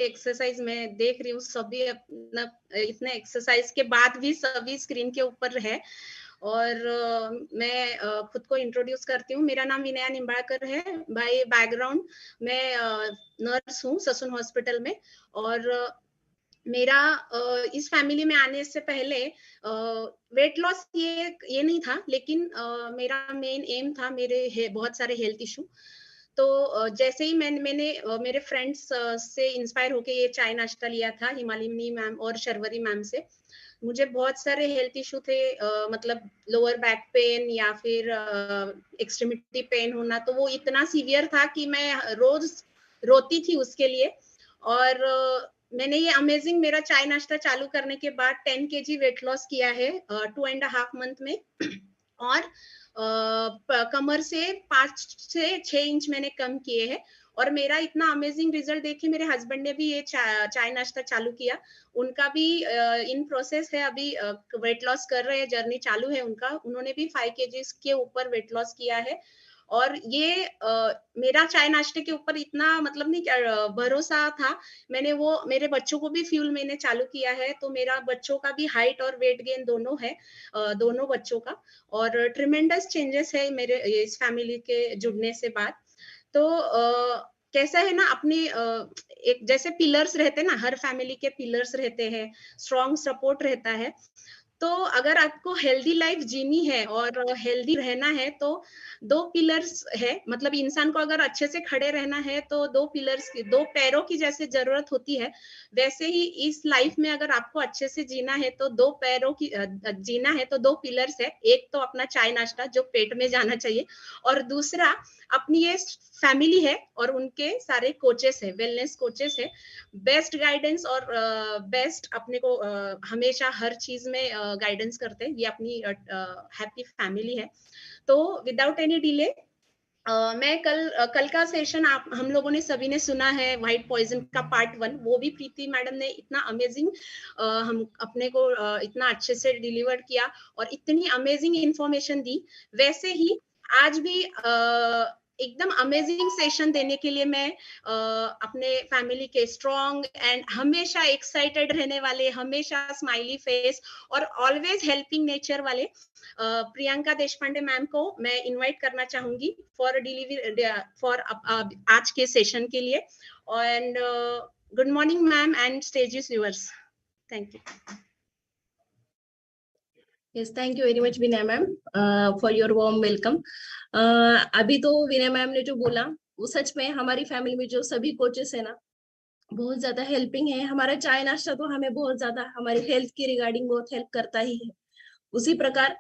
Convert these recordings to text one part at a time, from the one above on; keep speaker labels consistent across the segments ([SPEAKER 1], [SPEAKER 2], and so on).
[SPEAKER 1] Exercise मैं देख रही हूँ, सभी अपना इतने एक्सरसाइज के बाद भी सभी स्क्रीन के ऊपर है। और मैं खुद को इंट्रोड्यूस करती हूँ। मेरा नाम विनया निम्बाळकर है। बाय बैकग्राउंड मैं नर्स हूँ ससून हॉस्पिटल में। और मेरा इस फैमिली में आने से पहले वेट लॉस ये नहीं था, लेकिन मेरा मेन एम था, मेरे बहुत सारे हेल्थ इशू। तो जैसे ही मैंने मेरे फ्रेंड्स से इंस्पायर होके ये चाय नाश्ता लिया था, हिमालिनी मैम और शर्वरी मैम से। मुझे बहुत सारे हेल्थ इशू थे, मतलब लोअर बैक पेन या फिर एक्सट्रीमिटी पेन होना, तो वो इतना सीवियर था कि मैं रोज रोती थी उसके लिए। और मैंने ये अमेजिंग मेरा चाय नाश्ता चालू करने के बाद 10 केजी वेट लॉस किया है 2.5 मंथ में। और कमर से 5 से 6 इंच मैंने कम किए हैं। और मेरा इतना अमेजिंग रिजल्ट देख के मेरे हस्बैंड ने भी ये चाय नाश्ता चालू किया। उनका भी इन प्रोसेस है, अभी वेट लॉस कर रहे हैं, जर्नी चालू है उनका। उन्होंने भी 5 केजीज के ऊपर वेट लॉस किया है। और ये मेरा चाय नाश्ते के ऊपर इतना मतलब नहीं क्या भरोसा था, मैंने वो मेरे बच्चों को भी फ्यूल मैंने चालू किया है। तो मेरा बच्चों का भी हाइट और वेट गेन दोनों है, दोनों बच्चों का। और ट्रिमेंडस चेंजेस है मेरे इस फैमिली के जुड़ने से बाद। तो कैसा है ना, अपने एक जैसे पिलर्स रहते हैं ना, हर फैमिली के पिलर्स रहते हैं, स्ट्रॉन्ग सपोर्ट रहता है। तो अगर आपको हेल्दी लाइफ जीनी है और हेल्दी रहना है, तो 2 पिलर्स है, मतलब इंसान को अगर अच्छे से खड़े रहना है तो 2 पिलर्स की, 2 पैरों की जैसे जरूरत होती है, वैसे ही इस लाइफ में अगर आपको अच्छे से जीना है तो 2 पैरों की जीना है तो 2 पिलर्स है। एक तो अपना चाय नाश्ता जो पेट में जाना चाहिए, और दूसरा अपनी ये फैमिली है और उनके सारे कोचेस है, वेलनेस कोचेस है, बेस्ट गाइडेंस और बेस्ट अपने को हमेशा हर चीज में गाइडेंस करते हैं। ये अपनी हैप्पी फैमिली है। तो विदाउट एनी डिले मैं कल का सेशन आप हम लोगों ने सभी ने सुना है, व्हाइट पॉइजन का पार्ट 1, वो भी प्रीति मैडम ने इतना अमेजिंग हम अपने को इतना अच्छे से डिलीवर किया और इतनी अमेजिंग इंफॉर्मेशन दी। वैसे ही आज भी एकदम अमेजिंग सेशन देने के लिए मैं अपने फैमिली के स्ट्रॉन्ग एंड हमेशा एक्साइटेड रहने वाले, हमेशा स्माइली फेस और ऑलवेज हेल्पिंग नेचर वाले प्रियंका देशपांडे मैम को मैं इनवाइट करना चाहूंगी फॉर डिलीवरी फॉर आज के सेशन के लिए। And good morning ma'am and stage is yours. Thank you.
[SPEAKER 2] Yes, thank you very much Vinay ma'am for your warm welcome. अभी तो विनय मैम ने जो बोला वो सच में हमारी फैमिली में जो सभी कोचेस है ना, बहुत ज्यादा हेल्पिंग है। हमारा चाय नाश्ता तो हमें बहुत ज्यादा हमारी हेल्थ के रिगार्डिंग बहुत हेल्प करता ही है। उसी प्रकार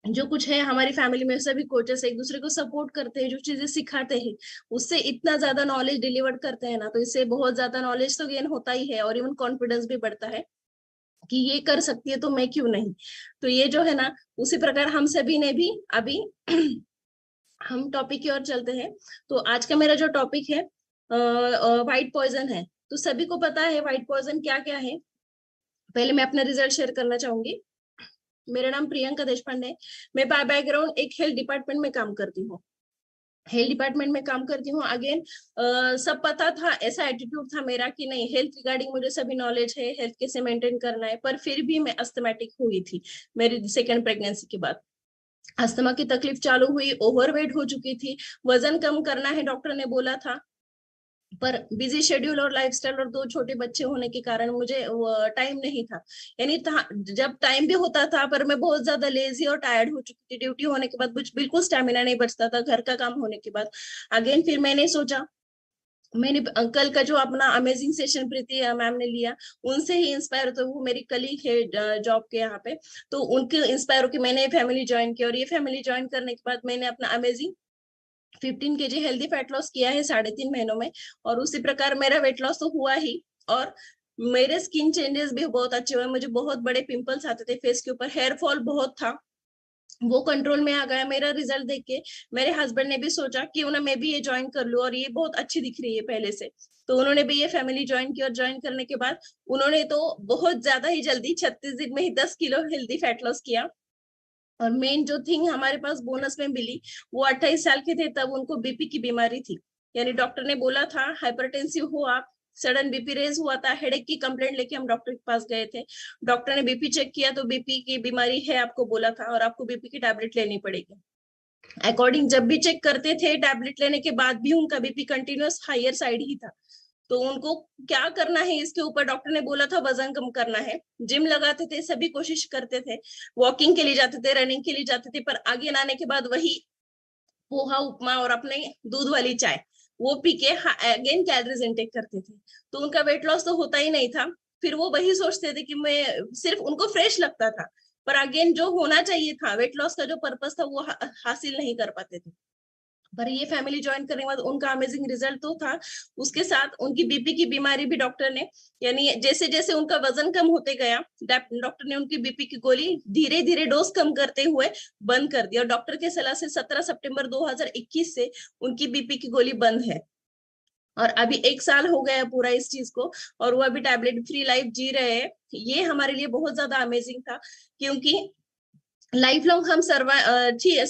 [SPEAKER 2] जो कुछ है हमारी फैमिली में सभी कोचेस एक दूसरे को सपोर्ट करते हैं, जो चीजें सिखाते हैं उससे इतना ज्यादा नॉलेज डिलीवर करते हैं ना, तो इससे बहुत ज्यादा नॉलेज तो गेन होता ही है और इवन कॉन्फिडेंस भी बढ़ता है कि ये कर सकती है तो मैं क्यों नहीं। तो ये जो है ना, उसी प्रकार हम सभी ने भी अभी हम टॉपिक की ओर चलते हैं। तो आज का मेरा जो टॉपिक है व्हाइट पॉइजन है। तो सभी को पता है व्हाइट पॉइजन क्या क्या है। पहले मैं अपना रिजल्ट शेयर करना चाहूंगी। मेरा नाम प्रियंका देशपांडे है। मैं बाय बैकग्राउंड एक हेल्थ डिपार्टमेंट में काम करती हूँ। हेल्थ डिपार्टमेंट में काम करती हूँ। अगेन सब पता था, ऐसा एटीट्यूड था मेरा कि नहीं, हेल्थ रिगार्डिंग मुझे सभी नॉलेज है, हेल्थ कैसे मेंटेन करना है। पर फिर भी मैं अस्थमैटिक हुई थी मेरी सेकेंड प्रेगनेंसी के बाद। अस्थमा की तकलीफ चालू हुई, ओवरवेट हो चुकी थी, वजन कम करना है डॉक्टर ने बोला था। पर बिजी शेड्यूल और लाइफस्टाइल और 2 छोटे बच्चे होने के कारण मुझे टाइम नहीं था। यानी जब टाइम भी होता था पर मैं बहुत ज्यादा लेजी और टायर्ड हो चुकी थी। ड्यूटी होने के बाद कुछ बिल्कुल स्टेमिना नहीं बचता था घर का काम होने के बाद। अगेन फिर मैंने सोचा, मैंने अंकल का जो अपना अमेजिंग सेशन प्रीति मैम ने लिया, उनसे ही इंस्पायर होते, वो मेरी कलीग है जॉब के यहाँ पे। तो उनके इंस्पायर होकर मैंने फैमिली ज्वाइन किया और ये फैमिली ज्वाइन करने के बाद मैंने अपना amazing 15 KG healthy fat loss किया है 3.5 महीनों में। और उसी प्रकार मेरा वेट लॉस तो हुआ ही, और मेरे स्किन चेंजेस भी बहुत अच्छे हुए। मुझे बहुत बड़े पिंपल्स आते थे फेस के ऊपर, हेयर फॉल बहुत था, वो कंट्रोल में आ गया। मेरा रिजल्ट देख के मेरे हस्बैंड ने भी सोचा क्यों ना मैं भी ये ज्वाइन कर लूं, और ये बहुत अच्छी दिख रही है पहले से। तो उन्होंने भी ये फैमिली ज्वाइन की, और ज्वाइन करने के बाद उन्होंने तो बहुत ज्यादा ही जल्दी 36 दिन में ही 10 किलो हेल्दी फैट लॉस किया। और मेन जो थिंग हमारे पास बोनस में मिली, वो 28 साल के थे तब उनको बीपी की बीमारी थी। यानी डॉक्टर ने बोला था हाइपरटेंसिव हो आप, सडन बीपी रेज हुआ था, हेडेक की कंप्लेंट लेके हम डॉक्टर के पास गए थे। डॉक्टर ने बीपी चेक किया तो बीपी की बीमारी है आपको बोला था, और आपको बीपी की टैबलेट लेनी पड़ेगी। अकॉर्डिंग जब भी चेक करते थे टैबलेट लेने के बाद भी उनका बीपी कंटिन्यूअस हायर साइड ही था। तो उनको क्या करना है इसके ऊपर डॉक्टर ने बोला था वजन कम करना है। जिम लगाते थे, सभी कोशिश करते थे, वॉकिंग के लिए जाते थे, रनिंग के लिए जाते थे, पर आगे आने के बाद वही पोहा उपमा और अपने दूध वाली चाय वो पी के अगेन कैलोरीज इनटेक करते थे। तो उनका वेट लॉस तो होता ही नहीं था। फिर वो वही सोचते थे कि मैं, सिर्फ उनको फ्रेश लगता था, पर अगेन जो होना चाहिए था वेट लॉस का जो पर्पस था वो हासिल नहीं कर पाते थे। पर ये फैमिली ज्वाइन करने के बाद उनका अमेजिंग रिजल्ट तो था, उसके साथ उनकी बीपी की बीमारी भी डॉक्टर ने, यानी जैसे जैसे उनका वजन कम होते गया डॉक्टर ने उनकी बीपी की गोली धीरे धीरे डोज कम करते हुए बंद कर दिया। और डॉक्टर के सलाह से 17 सितंबर 2021 से उनकी बीपी की गोली बंद है। और अभी 1 साल हो गया पूरा इस चीज को, और वो अभी टैबलेट फ्री लाइफ जी रहे हैं। ये हमारे लिए बहुत ज्यादा अमेजिंग था, क्योंकि लाइफ लॉन्ग हम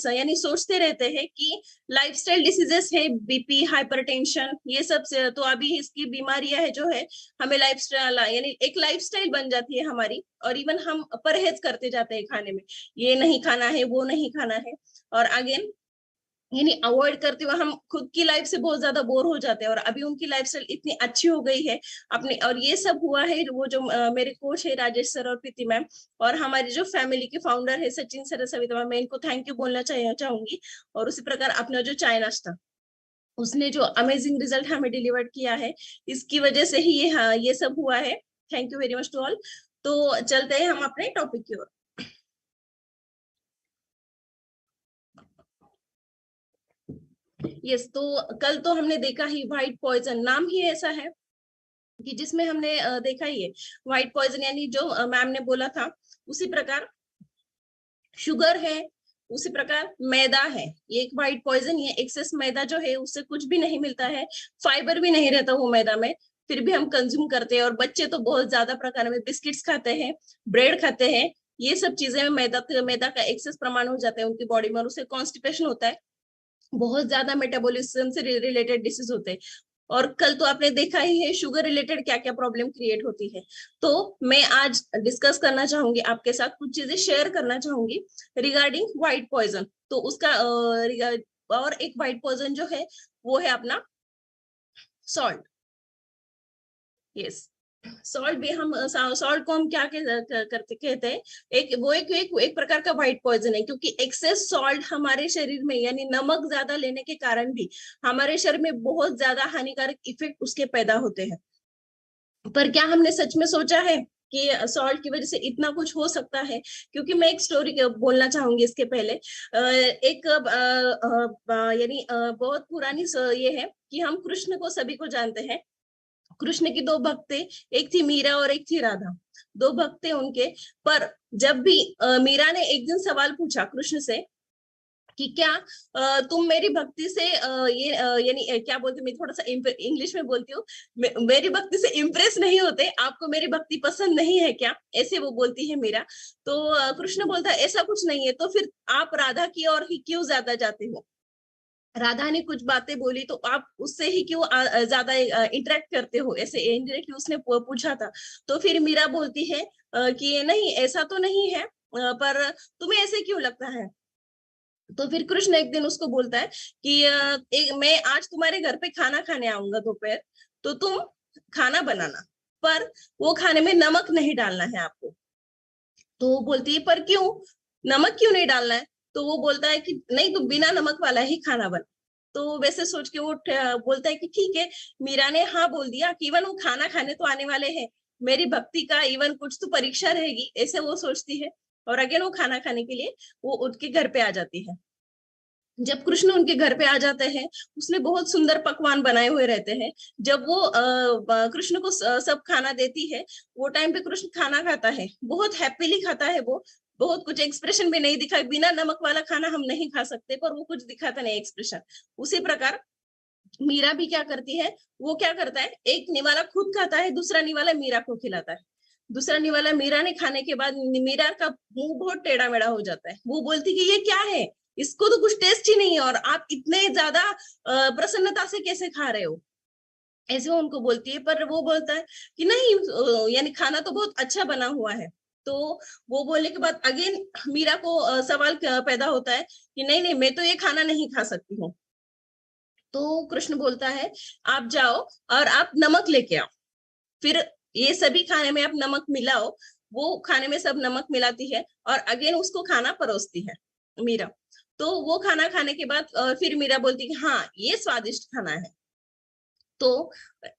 [SPEAKER 2] यानी सोचते रहते हैं कि लाइफस्टाइल डिसीजेस है, बीपी, हाइपरटेंशन, ये सब से, तो अभी इसकी बीमारियां है जो है, हमें लाइफस्टाइल यानी एक लाइफस्टाइल बन जाती है हमारी, और इवन हम परहेज करते जाते हैं खाने में, ये नहीं खाना है, वो नहीं खाना है, और अगेन यानी अवॉइड करते हुए हम खुद की लाइफ से बहुत ज्यादा बोर हो जाते हैं। और अभी उनकी लाइफस्टाइल इतनी अच्छी हो गई है अपने, और ये सब हुआ है वो जो मेरे कोच है राजेश सर और प्रीति मैम, और हमारी जो फैमिली के फाउंडर है सचिन सर, सविता मैम, मैं इनको थैंक यू बोलना चाहूंगी। और उसी प्रकार अपना जो चाय नाश्ता, उसने जो अमेजिंग रिजल्ट हमें डिलीवर किया है, इसकी वजह से ही ये, हाँ, ये सब हुआ है। Thank you very much to all. तो चलते हैं हम अपने टॉपिक की ओर। यस, तो कल तो हमने देखा ही व्हाइट पॉइजन, नाम ही ऐसा है कि जिसमें हमने देखा ही है व्हाइट पॉइजन, यानी जो मैम ने बोला था उसी प्रकार शुगर है, उसी प्रकार मैदा है, ये एक व्हाइट पॉइजन। ये एक्सेस मैदा जो है उससे कुछ भी नहीं मिलता है, फाइबर भी नहीं रहता वो मैदा में, फिर भी हम कंज्यूम करते हैं। और बच्चे तो बहुत ज्यादा प्रकार में बिस्किट्स खाते हैं, ब्रेड खाते हैं, ये सब चीजें में मैदा का एक्सेस प्रमाण हो जाता है उनकी बॉडी में, और उससे कॉन्स्टिपेशन होता है, बहुत ज्यादा मेटाबॉलिज्म से रिलेटेड डिसीज होते हैं। और कल तो आपने देखा ही है शुगर रिलेटेड क्या क्या प्रॉब्लम क्रिएट होती है। तो मैं आज डिस्कस करना चाहूंगी आपके साथ, कुछ चीजें शेयर करना चाहूंगी रिगार्डिंग व्हाइट पॉइजन। तो उसका और एक व्हाइट पॉइजन जो है वो है अपना सॉल्ट। यस, सॉल्ट भी हम, सॉल्ट को हम क्या करते कहते हैं, एक प्रकार का व्हाइट पॉइजन है, क्योंकि एक्सेस सॉल्ट हमारे शरीर में यानी नमक ज्यादा लेने के कारण भी हमारे शरीर में बहुत ज्यादा हानिकारक इफेक्ट उसके पैदा होते हैं। पर क्या हमने सच में सोचा है कि सॉल्ट की वजह से इतना कुछ हो सकता है? क्योंकि मैं एक स्टोरी बोलना चाहूंगी इसके पहले। एक यानी बहुत पुरानी ये है कि हम कृष्ण को सभी को जानते हैं। कृष्ण की दो भक्त थे, एक थी मीरा और एक थी राधा, दो भक्त थे उनके। पर जब भी मीरा ने एक दिन सवाल पूछा कृष्ण से कि क्या तुम मेरी भक्ति से यानी क्या बोलते, मैं थोड़ा सा इंग्लिश में बोलती हूँ, मेरी भक्ति से इम्प्रेस नहीं होते, आपको मेरी भक्ति पसंद नहीं है क्या, ऐसे वो बोलती है मीरा। तो कृष्ण बोलता है ऐसा कुछ नहीं है, तो फिर आप राधा की ओर ही क्यों ज्यादा जाते हो? राधा ने कुछ बातें बोली तो आप उससे ही क्यों ज्यादा इंटरेक्ट करते हो, ऐसे इनडायरेक्टली उसने पूछा था। तो फिर मीरा बोलती है कि नहीं ऐसा तो नहीं है, पर तुम्हें ऐसे क्यों लगता है? तो फिर कृष्ण एक दिन उसको बोलता है कि मैं आज तुम्हारे घर पे खाना खाने आऊंगा दोपहर, तो तुम खाना बनाना, पर वो खाने में नमक नहीं डालना है आपको। तो वो बोलती है पर क्यों, नमक क्यों नहीं डालना है? तो वो बोलता है कि नहीं, तो बिना नमक वाला ही खाना बना। तो वैसे सोच के वो बोलता है कि ठीक है। मीरा ने हाँ बोल दिया कि इवन वो खाना खाने तो आने वाले हैं, मेरी भक्ति का इवन कुछ तो परीक्षा रहेगी, ऐसे वो सोचती है। और अगेन वो खाना खाने के लिए वो उनके घर पे आ जाती है। जब कृष्ण उनके घर पे आ जाते हैं, उसने बहुत सुंदर पकवान बनाए हुए रहते हैं। जब वो कृष्ण को सब खाना देती है, वो टाइम पे कृष्ण खाना खाता है, बहुत हैप्पीली खाता है वो, बहुत कुछ एक्सप्रेशन भी नहीं दिखा, बिना नमक वाला खाना हम नहीं खा सकते, पर वो कुछ दिखाता नहीं एक्सप्रेशन। उसी प्रकार मीरा भी क्या करती है, वो क्या करता है, एक निवाला खुद खाता है, दूसरा निवाला मीरा को खिलाता है। दूसरा निवाला मीरा ने खाने के बाद मीरा का मुंह बहुत टेढ़ा मेढ़ा हो जाता है, वो बोलती कि ये क्या है, इसको तो कुछ टेस्ट ही नहीं है, और आप इतने ज्यादा प्रसन्नता से कैसे खा रहे हो? ऐसे वो उनको बोलती है, पर वो बोलता है कि नहीं, यानी खाना तो बहुत अच्छा बना हुआ है। तो वो बोलने के बाद अगेन मीरा को सवाल पैदा होता है कि नहीं नहीं, मैं तो ये खाना नहीं खा सकती हूँ। तो कृष्ण बोलता है आप जाओ और आप नमक लेके आओ। फिर ये सभी खाने में आप नमक मिलाओ। वो खाने में सब नमक मिलाती है और अगेन उसको खाना परोसती है मीरा। तो वो खाना खाने के बाद फिर मीरा बोलती है हाँ ये स्वादिष्ट खाना है। तो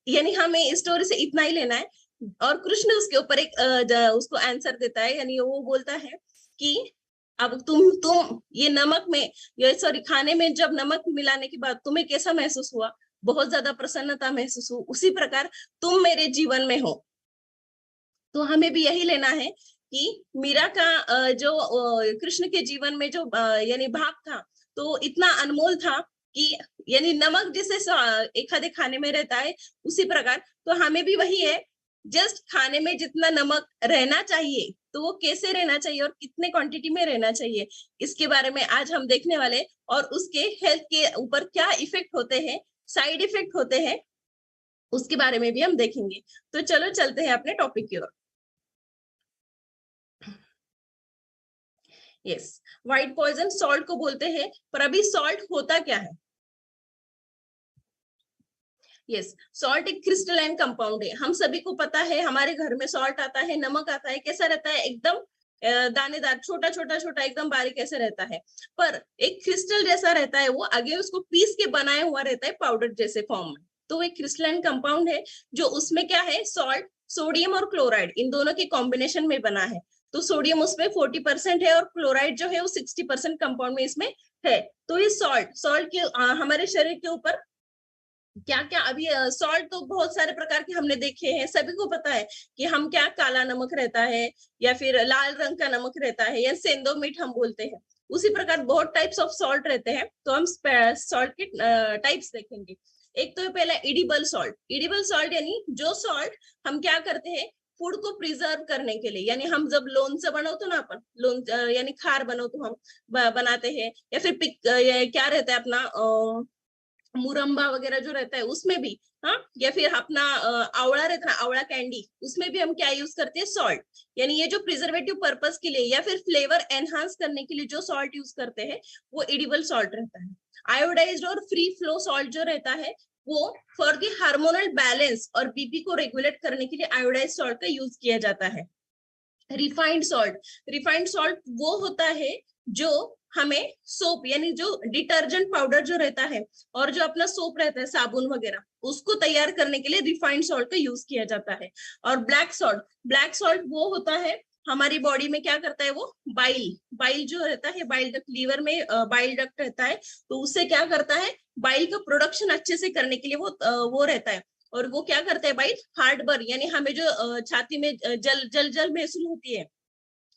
[SPEAKER 2] यानी हमें इस स्टोरी से इतना ही लेना है। और कृष्ण उसके ऊपर एक उसको आंसर देता है, यानी वो बोलता है कि अब तुम ये नमक में, ये सॉरी खाने में जब नमक मिलाने के बाद तुम्हें कैसा महसूस हुआ? बहुत ज्यादा प्रसन्नता महसूस हुई। उसी प्रकार तुम मेरे जीवन में हो। तो हमें भी यही लेना है कि मीरा का जो कृष्ण के जीवन में जो यानी भाग था, तो इतना अनमोल था कि यानी नमक जैसे एक आधे खाने में रहता है, उसी प्रकार तो हमें भी वही है। जस्ट खाने में जितना नमक रहना चाहिए, तो वो कैसे रहना चाहिए और कितने क्वांटिटी में रहना चाहिए, इसके बारे में आज हम देखने वाले। और उसके हेल्थ के ऊपर क्या इफेक्ट होते हैं, साइड इफेक्ट होते हैं, उसके बारे में भी हम देखेंगे। तो चलो चलते हैं अपने टॉपिक की ओर। यस, व्हाइट पॉइजन सॉल्ट को बोलते हैं, पर अभी सॉल्ट होता क्या है? यस, सॉल्ट एक क्रिस्टलाइन कंपाउंड है। हम सभी को पता है, हमारे घर में सॉल्ट आता है, नमक आता है, कैसा रहता है? एकदम दानेदार, छोटा छोटा छोटा, एकदम बारीक ऐसे रहता है। पर एक क्रिस्टल जैसा रहता है वो, आगे उसको पीस के बनाया हुआ रहता है पाउडर जैसे फॉर्म में। तो एक क्रिस्टलाइन कंपाउंड है, जो उसमें क्या है, सॉल्ट, सोडियम और क्लोराइड, इन दोनों के कॉम्बिनेशन में बना है। तो सोडियम उसमें 40% है और क्लोराइड जो है वो 60% कंपाउंड में इसमें है। तो ये सॉल्ट सॉल्ट के हमारे शरीर के ऊपर क्या क्या, अभी सॉल्ट तो बहुत सारे प्रकार के हमने देखे हैं, सभी को पता है कि हम क्या, काला नमक रहता है या फिर लाल रंग का नमक रहता है या सेंधो मीठ हम बोलते हैं। उसी प्रकार बहुत टाइप्स ऑफ सॉल्ट रहते हैं। तो हम सॉल्ट के टाइप्स देखेंगे। एक तो पहला इडिबल सॉल्ट। इडिबल सॉल्ट यानी जो सॉल्ट हम क्या करते हैं, फूड को प्रिजर्व करने के लिए, यानी हम जब लोणचं बनवतो ना, अपन यानी खार बनवतो हम, बनाते हैं, या फिर क्या रहता है अपना मुरंबा वगैरह जो रहता है उसमें भी, हाँ, या फिर अपना आवड़ा रहता है ना, आवड़ा कैंडी, उसमें भी हम क्या यूज करते हैं, सॉल्ट। यानी ये जो प्रिजर्वेटिव पर्पस के लिए या फिर फ्लेवर एनहांस करने के लिए जो सॉल्ट यूज करते हैं, वो एडिबल सॉल्ट रहता है। आयोडाइज्ड और फ्री फ्लो सॉल्ट जो रहता है, वो फॉर द हार्मोनल बैलेंस और बीपी को रेगुलेट करने के लिए आयोडाइज सॉल्ट का यूज किया जाता है। रिफाइंड सॉल्ट, रिफाइंड सॉल्ट वो होता है जो हमें सोप, यानी जो डिटर्जेंट पाउडर जो रहता है और जो अपना सोप रहता है, साबुन वगैरह, उसको तैयार करने के लिए रिफाइंड सॉल्ट का यूज किया जाता है। और ब्लैक सॉल्ट, ब्लैक सॉल्ट वो होता है, हमारी बॉडी में क्या करता है वो, बाइल, बाइल जो रहता है, बाइल डक्ट, लीवर में बाइल डक्ट रहता है, तो उससे क्या करता है, बाइल का प्रोडक्शन अच्छे से करने के लिए वो रहता है। और वो क्या करता है बाइल, हार्ट बर्न, यानी हमें जो छाती में जल जल जल महसूस होती है,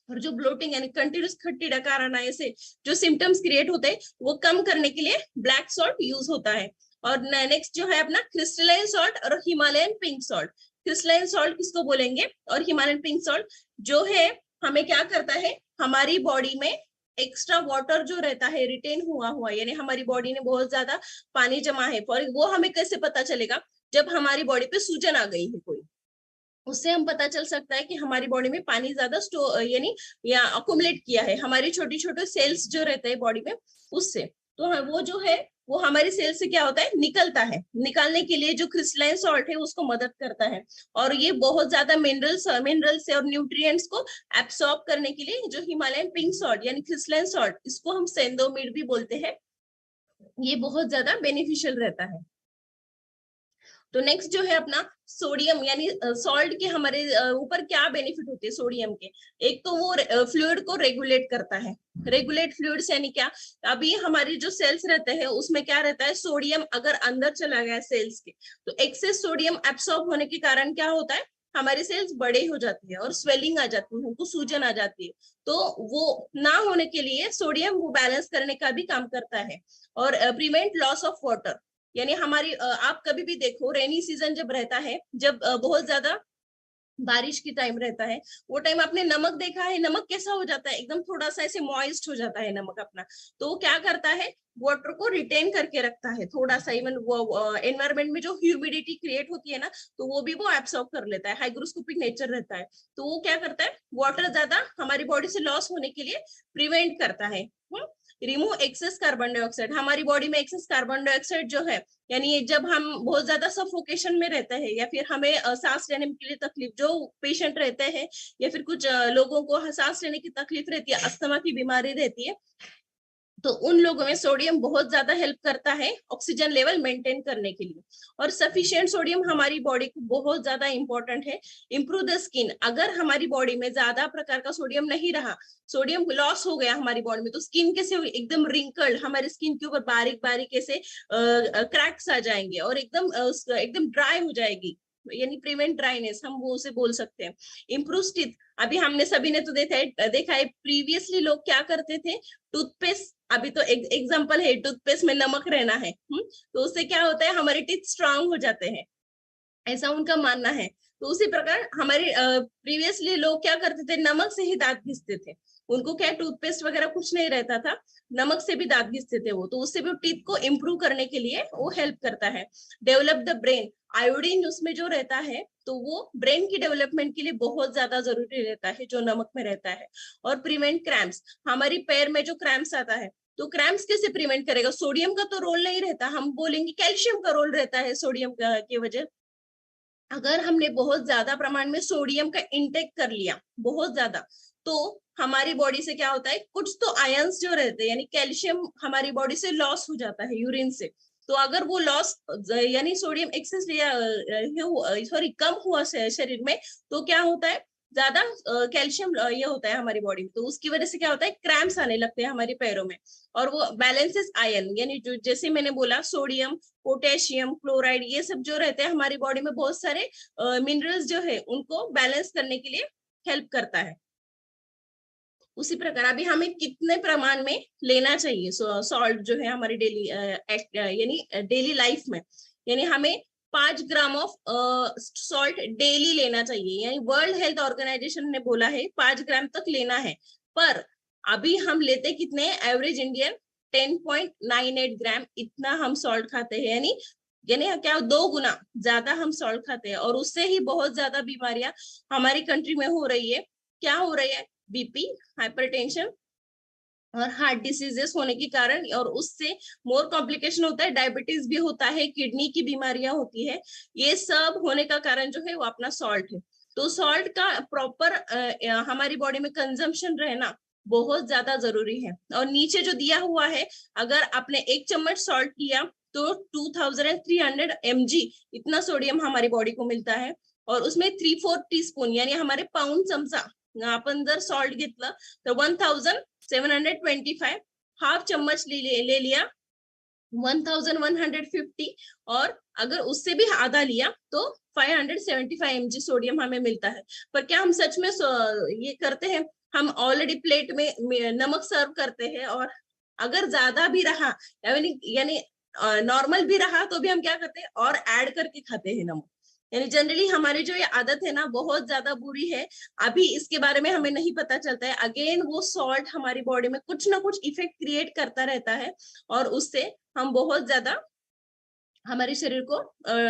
[SPEAKER 2] और जो ब्लोटिंग यानी कंटिन्यूस खट्टी डकार आना, ऐसे जो सिम्टम्स क्रिएट होते हैं, वो कम करने के लिए ब्लैक सॉल्ट यूज होता है। और नेक्स्ट जो है अपना क्रिस्टलाइन सॉल्ट और Himalayan pink salt. Crystalline salt किसको बोलेंगे और हिमालयन पिंक सॉल्ट जो है, हमें क्या करता है, हमारी बॉडी में एक्स्ट्रा वाटर जो रहता है रिटेन हुआ हुआ, यानी हमारी बॉडी में बहुत ज्यादा पानी जमा है, फॉर वो हमें कैसे पता चलेगा, जब हमारी बॉडी पे सूजन आ गई है कोई, उससे हम पता चल सकता है कि हमारी बॉडी में पानी ज्यादा स्टोर यानी या अकोमुलेट किया है, हमारी छोटी छोटे सेल्स जो रहते हैं बॉडी में, उससे। तो वो जो है वो हमारी सेल से क्या होता है, निकलता है। निकालने के लिए जो क्रिस्टलाइन सॉल्ट है उसको मदद करता है। और ये बहुत ज्यादा मिनरल्स और न्यूट्रिएंट्स को एब्सॉर्ब करने के लिए, जो हिमालयन पिंक सॉल्ट यानी क्रिस्टलाइन सॉल्ट, इसको हम सेंधोमीड भी बोलते हैं, ये बहुत ज्यादा बेनिफिशियल रहता है। तो नेक्स्ट जो है अपना सोडियम, यानी सॉल्ट के हमारे ऊपर क्या बेनिफिट होते हैं सोडियम के। एक तो वो फ्लूइड को रेगुलेट करता है। रेगुलेट फ्लूइड्स यानी क्या, अभी हमारी जो सेल्स रहते हैं उसमें क्या रहता है, सोडियम अगर अंदर चला गया सेल्स के, तो एक्सेस सोडियम एब्सॉर्ब होने के कारण क्या होता है, हमारी सेल्स बड़े हो जाती है और स्वेलिंग आ जाती है, उनको सूजन आ जाती है। तो वो ना होने के लिए सोडियम वो बैलेंस करने का भी काम करता है। और प्रिवेंट लॉस ऑफ वाटर, यानी हमारी आप कभी भी देखो रेनी सीजन जब रहता है, जब बहुत ज्यादा बारिश की टाइम रहता है, वो टाइम आपने नमक देखा है, नमक कैसा हो जाता है, एकदम थोड़ा सा ऐसे मॉइस्ट हो जाता है नमक अपना। तो वो क्या करता है, वाटर को रिटेन करके रखता है थोड़ा सा, इवन वो एनवायरमेंट में जो ह्यूमिडिटी क्रिएट होती है ना, तो वो भी वो एब्सॉर्ब कर लेता है, हाइग्रोस्कोपिक नेचर रहता है। तो वो क्या करता है, वाटर ज्यादा हमारी बॉडी से लॉस होने के लिए प्रिवेंट करता है। रिमूव एक्सेस कार्बन डाइऑक्साइड, हमारी बॉडी में एक्सेस कार्बन डाइऑक्साइड जो है, यानी जब हम बहुत ज्यादा सफोकेशन में रहते हैं या फिर हमें सांस लेने के लिए तकलीफ, जो पेशेंट रहते हैं या फिर कुछ लोगों को सांस लेने की तकलीफ रहती है, अस्थमा की बीमारी रहती है, तो उन लोगों में सोडियम बहुत ज्यादा हेल्प करता है ऑक्सीजन लेवल मेंटेन करने के लिए। और सफिशिएंट सोडियम हमारी बॉडी को बहुत ज्यादा इंपॉर्टेंट है। इम्प्रूव द स्किन, अगर हमारी बॉडी में ज्यादा प्रकार का सोडियम नहीं रहा, सोडियम लॉस हो गया हमारी बॉडी में, तो स्किन कैसे होगी, एकदम रिंकल्ड, हमारी स्किन के ऊपर बारीक बारीक ऐसे क्रैक्स आ जाएंगे और एकदम ड्राई हो जाएगी, यानी प्रिवेंट ड्राइनेस हम वो उसे बोल सकते हैं। इम्प्रूव टीथ, अभी हमने सभी ने तो देखा है प्रीवियसली लोग क्या करते थे, टूथपेस्ट, अभी तो एग्जांपल है टूथपेस्ट में नमक रहना है, तो उससे क्या होता है, हमारे टीथ स्ट्रांग हो जाते हैं, ऐसा उनका मानना है। तो उसी प्रकार हमारे प्रीवियसली लोग क्या करते थे, नमक से ही दांत घिसते थे, उनको क्या टूथपेस्ट वगैरह कुछ नहीं रहता था, नमक से भी दांत घिसते थे वो, तो उससे भी टीथ को इम्प्रूव करने के लिए वो हेल्प करता है। डेवलप द ब्रेन, आयोडीन उसमें जो रहता है तो वो ब्रेन की डेवलपमेंट के लिए बहुत ज्यादा जरूरी रहता है, जो नमक में रहता है। और प्रिवेंट क्रैम्प्स, हमारी पैर में जो क्रैम्प्स आता है, तो क्रैम्प्स कैसे प्रिवेंट करेगा, सोडियम का तो रोल नहीं रहता, हम बोलेंगे कैल्शियम का रोल रहता है सोडियम की वजह। अगर हमने बहुत ज्यादा प्रमाण में सोडियम का इंटेक कर लिया बहुत ज्यादा, तो हमारी बॉडी से क्या होता है, कुछ तो आयंस जो रहते हैं, यानी कैल्शियम हमारी बॉडी से लॉस हो जाता है यूरिन से। तो अगर वो लॉस यानी सोडियम एक्सेस लिया सॉरी कम हुआ शरीर में, तो क्या होता है, ज्यादा कैल्शियम ये होता है हमारी बॉडी में, तो उसकी वजह से क्या होता है, क्रैम्प्स आने लगते हैं हमारे पैरों में। और वो बैलेंसेस आयन, यानी जो जैसे मैंने बोला सोडियम, पोटेशियम, क्लोराइड, ये सब जो रहते हैं हमारी बॉडी में, बहुत सारे मिनरल्स जो है उनको बैलेंस करने के लिए हेल्प करता है। उसी प्रकार अभी हमें कितने प्रमाण में लेना चाहिए सॉल्ट जो है हमारी डेली यानी डेली लाइफ में, यानी हमें 5 ग्राम ऑफ सॉल्ट डेली लेना चाहिए, यानी वर्ल्ड हेल्थ ऑर्गेनाइजेशन ने बोला है 5 ग्राम तक लेना है। पर अभी हम लेते कितने, एवरेज इंडियन 10.98 ग्राम, इतना हम सॉल्ट खाते हैं, यानी क्या 2 गुना ज्यादा हम सॉल्ट खाते हैं, और उससे ही बहुत ज्यादा बीमारियां हमारी कंट्री में हो रही है। क्या हो रही है, बीपी, हाइपरटेंशन और हार्ट डिसीजेस होने के कारण, और उससे मोर कॉम्प्लिकेशन होता है, डायबिटीज भी होता है, किडनी की बीमारियां होती है। ये सब होने का कारण जो है वो अपना सॉल्ट है। तो सॉल्ट का प्रॉपर हमारी बॉडी में कंजम्पशन रहना बहुत ज्यादा जरूरी है। और नीचे जो दिया हुआ है, अगर आपने 1 चम्मच सॉल्ट लिया तो 2300 mg इतना सोडियम हमारी बॉडी को मिलता है। और उसमें 3/4 टीस्पून यानी हमारे पाउंड चमचा आपण जर सॉल्ट घेतलं तर 1725, हाफ चम्मच ले लिया 1150, और अगर उससे भी आधा लिया तो 575 mg सोडियम हमें मिलता है। पर क्या हम सच में ये करते हैं, हम ऑलरेडी प्लेट में नमक सर्व करते हैं, और अगर ज्यादा भी रहा यानी नॉर्मल भी रहा तो भी हम क्या करते हैं, और ऐड करके खाते हैं नमक। यानी जनरली हमारी जो ये आदत है ना बहुत ज्यादा बुरी है, अभी इसके बारे में हमें नहीं पता चलता है। अगेन वो सॉल्ट हमारी बॉडी में कुछ ना कुछ इफेक्ट क्रिएट करता रहता है, और उससे हम बहुत ज्यादा हमारे शरीर को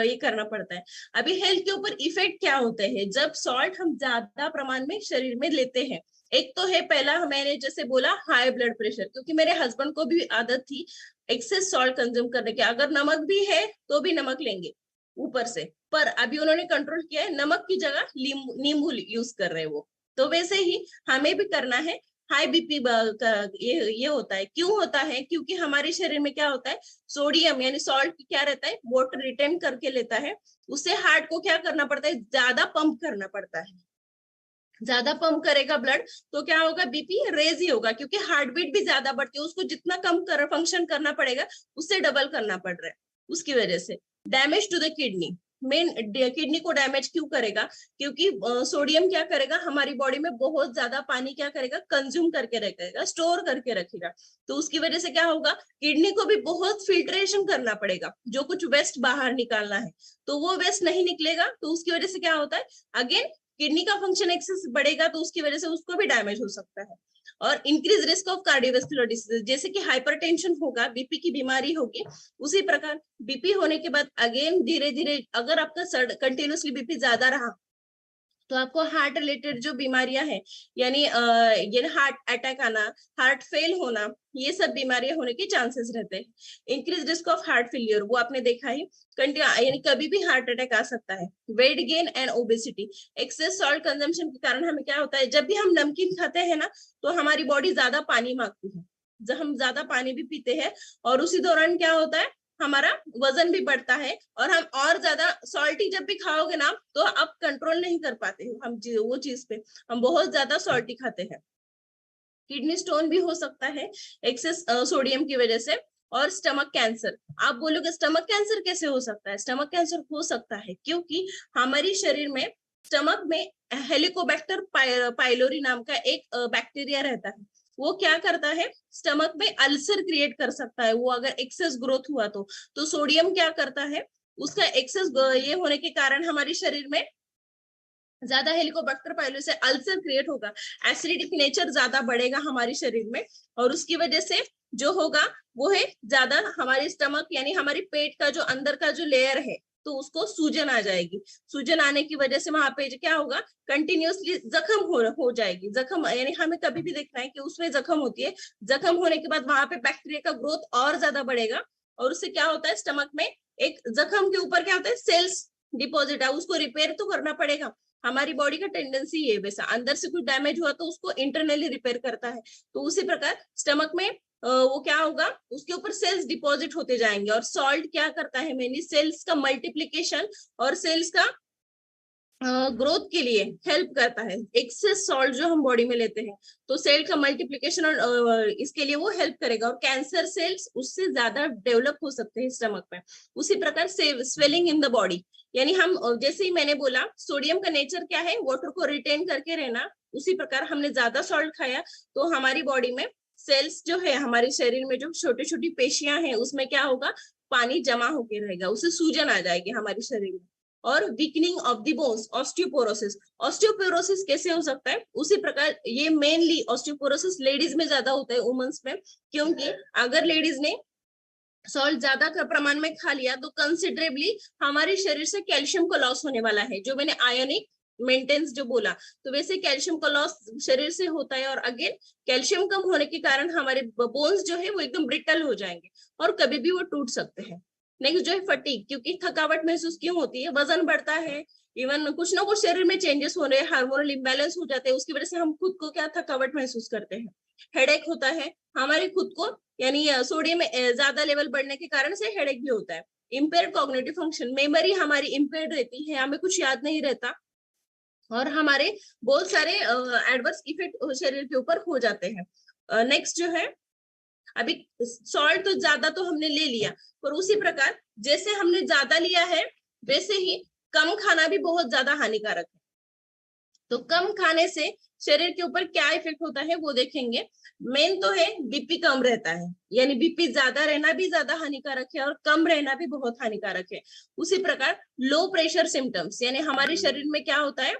[SPEAKER 2] ये करना पड़ता है। अभी हेल्थ के ऊपर इफेक्ट क्या होते हैं जब सॉल्ट हम ज्यादा प्रमाण में शरीर में लेते हैं। एक तो है, पहला मैंने जैसे बोला, हाई ब्लड प्रेशर, क्योंकि मेरे हस्बैंड को भी आदत थी एक्सेस सॉल्ट कंज्यूम करने की, अगर नमक भी है तो भी नमक लेंगे ऊपर से, पर अभी उन्होंने कंट्रोल किया है, नमक की जगह नींबू यूज कर रहे हैं वो। तो वैसे ही हमें भी करना है। हाई बीपी ये होता है, क्यों होता है, क्योंकि हमारे शरीर में क्या होता है, सोडियम यानी सॉल्ट क्या रहता है, वाटर रिटेन करके लेता है, उससे हार्ट को क्या करना पड़ता है, ज्यादा पंप करना पड़ता है। ज्यादा पंप करेगा ब्लड तो क्या होगा, बीपी रेज ही होगा, क्योंकि हार्ट बीट भी ज्यादा बढ़ती है, उसको जितना कम फंक्शन करना पड़ेगा उससे डबल करना पड़ रहा है। उसकी वजह से damage to the kidney, main kidney को डैमेज क्यों करेगा, क्योंकि सोडियम क्या करेगा, हमारी बॉडी में बहुत ज्यादा पानी क्या करेगा, कंज्यूम करके रखेगा, स्टोर करके रखेगा। तो उसकी वजह से क्या होगा, किडनी को भी बहुत फिल्ट्रेशन करना पड़ेगा, जो कुछ वेस्ट बाहर निकालना है, तो वो वेस्ट नहीं निकलेगा, तो उसकी वजह से क्या होता है, अगेन किडनी का फंक्शन एक्सेस बढ़ेगा तो उसकी वजह से उसको भी डैमेज हो सकता है। और increase risk of cardiovascular disease, जैसे कि हाइपरटेंशन होगा, बीपी की बीमारी होगी, उसी प्रकार बीपी होने के बाद अगेन धीरे धीरे अगर आपका कंटिन्यूसली बीपी ज्यादा रहा तो आपको हार्ट रिलेटेड जो बीमारियां हैं, यानी हार्ट अटैक आना, हार्ट फेल होना, ये सब बीमारियां होने के चांसेस रहते हैं। Increase risk of heart failure, वो आपने देखा ही, यानी कभी भी हार्ट अटैक आ सकता है। Weight gain and obesity, excess salt consumption के कारण हमें क्या होता है, जब भी हम नमकीन खाते हैं ना तो हमारी बॉडी ज्यादा पानी मांगती है, जब हम ज्यादा पानी भी पीते हैं और उसी दौरान क्या होता है, हमारा वजन भी बढ़ता है, और हम और ज्यादा सॉल्टी जब भी खाओगे ना तो आप कंट्रोल नहीं कर पाते हो हम वो चीज पे, हम बहुत ज्यादा सॉल्टी खाते हैं। किडनी स्टोन भी हो सकता है एक्सेस सोडियम की वजह से। और स्टमक कैंसर, आप बोलोगे स्टमक कैंसर कैसे हो सकता है? स्टमक कैंसर हो सकता है क्योंकि हमारी शरीर में स्टमक में हेलिकोबैक्टर पाइलोरी नाम का एक बैक्टीरिया रहता है। वो क्या करता है, स्टमक में अल्सर क्रिएट कर सकता है वो अगर एक्सेस ग्रोथ हुआ तो सोडियम क्या करता है, उसका एक्सेस ये होने के कारण हमारे शरीर में ज्यादा हेलिकोबैक्टर पाइलोरी से अल्सर क्रिएट होगा, एसिडिक नेचर ज्यादा बढ़ेगा हमारे शरीर में, और उसकी वजह से जो होगा वो है ज्यादा हमारे स्टमक यानी हमारे पेट का जो अंदर का जो लेयर है तो उसको सूजन आ जाएगी। सूजन आने की वजह से वहां पे क्या होगा, कंटिन्यूसली जख्म हो जाएगी। जख्म यानी हमें कभी भी देखना है कि उसमें जख्म होती है, जख्म होने के बाद वहां पे बैक्टीरिया का ग्रोथ और ज्यादा बढ़ेगा, और उससे क्या होता है, स्टमक में एक जख्म के ऊपर क्या होता है, सेल्स डिपॉजिट है, उसको रिपेयर तो करना पड़ेगा। हमारी बॉडी का टेंडेंसी ये वैसा, अंदर से कुछ डैमेज हुआ तो उसको इंटरनली रिपेयर करता है। तो उसी प्रकार स्टमक में वो क्या होगा, उसके ऊपर सेल्स डिपॉजिट होते जाएंगे, और सॉल्ट क्या करता है, मेनली सेल्स का मल्टीप्लीकेशन और सेल्स का ग्रोथ के लिए हेल्प करता है। एक्सेस सॉल्ट जो हम बॉडी में लेते हैं तो सेल का मल्टीप्लिकेशन और इसके लिए वो हेल्प करेगा, और कैंसर सेल्स उससे ज्यादा डेवलप हो सकते हैं स्टमक में। उसी प्रकार से स्वेलिंग इन द बॉडी, यानी हम जैसे ही मैंने बोला सोडियम का नेचर क्या है, वाटर को रिटेन करके रहना, उसी प्रकार हमने ज्यादा सॉल्ट खाया तो हमारी बॉडी में सेल्स जो है, हमारे शरीर में जो छोटी छोटी पेशियां हैं उसमें क्या होगा, पानी जमा होके रहेगा, उससे सूजन आ जाएगी हमारे शरीर में। और weakening of the bones, osteoporosis, osteoporosis कैसे हो सकता है, उसी प्रकार ये मेनली ऑस्टियोपोरोसिस लेडीज में ज्यादा होता है, वुमेन्स में, क्योंकि अगर लेडीज ने सॉल्ट ज्यादा प्रमाण में खा लिया तो कंसिडरेबली हमारे शरीर से कैल्शियम का लॉस होने वाला है, जो मैंने आयोनिक मेंटेनेंस जो बोला, तो वैसे कैल्शियम का लॉस शरीर से होता है, और अगेन कैल्शियम कम होने के कारण हमारे बोन्स जो है वो एकदम ब्रिटल हो जाएंगे और कभी भी वो टूट सकते हैं। नेक्स्ट जो है फटीग, क्योंकि थकावट महसूस क्यों होती है, वजन बढ़ता है, इवन कुछ ना कुछ शरीर में चेंजेस हो रहे हैं, हार्मोनल इम्बैलेंस हो जाते हैं, उसकी वजह से हम खुद को क्या थकावट महसूस करते हैं। हेडेक होता है हमारे खुद को, यानी सोडियम ज्यादा लेवल बढ़ने के कारण से हेडेक भी होता है। इम्पेयर्ड कॉग्निटिव फंक्शन, मेमोरी हमारी इम्पेयर्ड रहती है, हमें कुछ याद नहीं रहता, और हमारे बहुत सारे एडवर्स इफेक्ट शरीर के ऊपर हो जाते हैं। नेक्स्ट जो है, अभी सॉल्ट तो ज्यादा तो हमने ले लिया, पर उसी प्रकार जैसे हमने ज्यादा लिया है वैसे ही कम खाना भी बहुत ज्यादा हानिकारक है। तो कम खाने से शरीर के ऊपर क्या इफेक्ट होता है वो देखेंगे। मेन तो है बीपी कम रहता है, यानी बीपी ज्यादा रहना भी ज्यादा हानिकारक है और कम रहना भी बहुत हानिकारक है। उसी प्रकार लो प्रेशर सिम्टम्स, यानी हमारे शरीर में क्या होता है,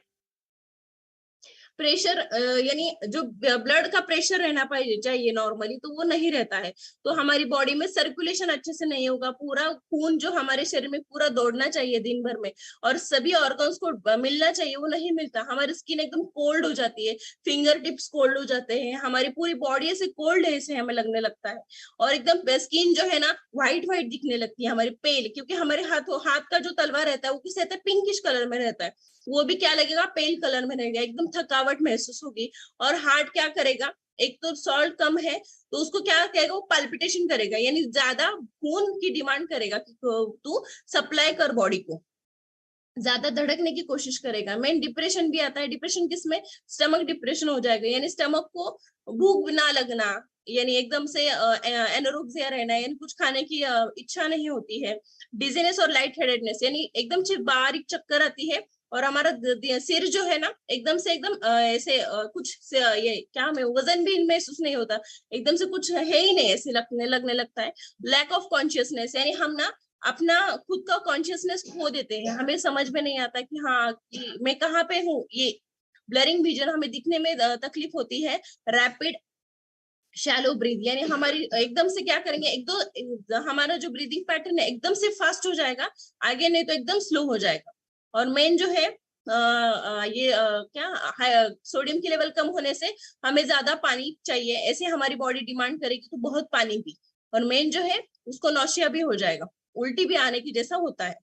[SPEAKER 2] प्रेशर यानी जो ब्लड का प्रेशर रहना चाहिए नॉर्मली, तो वो नहीं रहता है, तो हमारी बॉडी में सर्कुलेशन अच्छे से नहीं होगा, पूरा खून जो हमारे शरीर में पूरा दौड़ना चाहिए दिन भर में और सभी ऑर्गन्स को मिलना चाहिए, वो नहीं मिलता, हमारी स्किन एकदम कोल्ड हो जाती है, फिंगर टिप्स कोल्ड हो जाते हैं, हमारी पूरी बॉडी ऐसे कोल्ड है ऐसे हमें लगने लगता है, और एकदम स्किन जो है ना व्हाइट व्हाइट दिखने लगती है हमारी, पेल, क्योंकि हमारे हाथ का जो तलवा रहता है वो किस रहता है, पिंकिश कलर में रहता है, वो भी क्या लगेगा, पेल कलर में रहेगा, एकदम थकावट महसूस होगी। और हार्ट क्या करेगा, एक तो सॉल्ट कम है तो उसको क्या कहेगा, वो पल्पिटेशन करेगा, यानी ज्यादा खून की डिमांड करेगा कि तू सप्लाई कर बॉडी को, ज्यादा धड़कने की कोशिश करेगा। मेन डिप्रेशन भी आता है, डिप्रेशन किसमें, स्टमक डिप्रेशन हो जाएगा, यानी स्टमक को भूख ना लगना, यानी एकदम से एनोरेक्सिया रहना, यानी कुछ खाने की इच्छा नहीं होती है। डिजीनेस और लाइट हेडेडनेस, यानी एकदम से बारीक चक्कर आती है, और हमारा सिर जो है ना एकदम से एकदम ऐसे कुछ से, ये क्या हमें वजन भी महसूस नहीं होता, एकदम से कुछ है ही नहीं ऐसे लगने लगता है। लैक ऑफ कॉन्शियसनेस, यानी हम ना अपना खुद का कॉन्शियसनेस खो देते हैं, हमें समझ में नहीं आता कि हाँ कि मैं कहाँ पे हूँ। ये ब्लरिंग विजन, हमें दिखने में तकलीफ होती है। रैपिड शैलो ब्रीथ, यानी हमारी एकदम से क्या करेंगे, एक दो हमारा जो ब्रीदिंग पैटर्न है एकदम से फास्ट हो जाएगा, आगे नहीं तो एकदम स्लो हो जाएगा। और मेन जो है ये क्या सोडियम की लेवल कम होने से हमें ज्यादा पानी चाहिए, ऐसे हमारी बॉडी डिमांड करेगी तो बहुत पानी पी, और मेन जो है उसको नौशिया भी हो जाएगा, उल्टी भी आने की जैसा होता है।